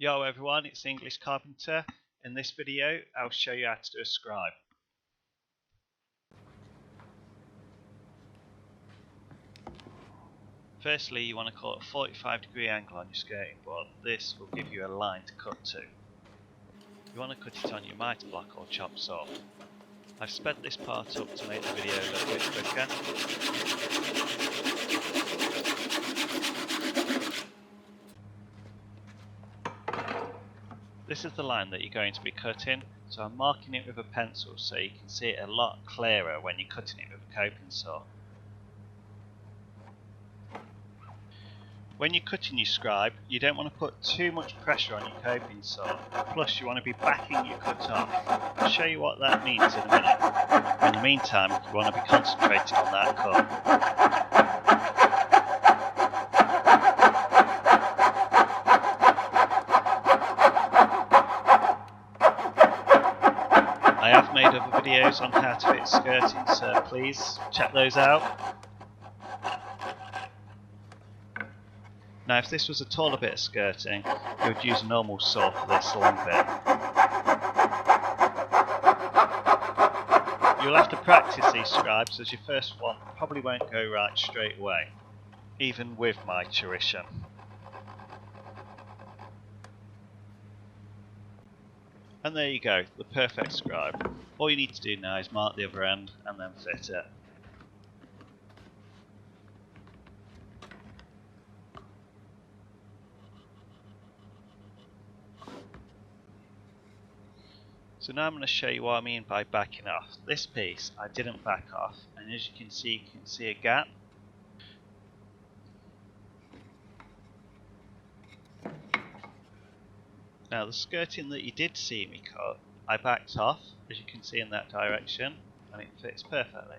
Yo everyone, it's English Carpenter. In this video, I'll show you how to do a scribe. Firstly, you want to cut a 45-degree angle on your skirting board. This will give you a line to cut to. You want to cut it on your mitre block or chop saw. I've sped this part up to make the video a little bit quicker. This is the line that you're going to be cutting, so I'm marking it with a pencil so you can see it a lot clearer when you're cutting it with a coping saw. When you're cutting your scribe, you don't want to put too much pressure on your coping saw, plus you want to be backing your cut off. I'll show you what that means in a minute. In the meantime, you want to be concentrating on that cut. I have made other videos on how to fit skirting, so please check those out. Now if this was a taller bit of skirting, you would use a normal saw for this long bit. You'll have to practice these scribes as your first one probably won't go right straight away, even with my tuition. And there you go, the perfect scribe. All you need to do now is mark the other end and then fit it. So now I'm going to show you what I mean by backing off. This piece I didn't back off, and as you can see a gap. Now the skirting that you did see me cut, I backed off, as you can see in that direction, and it fits perfectly.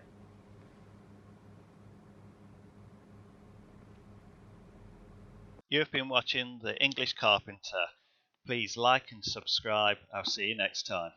You have been watching The English Carpenter. Please like and subscribe. I'll see you next time.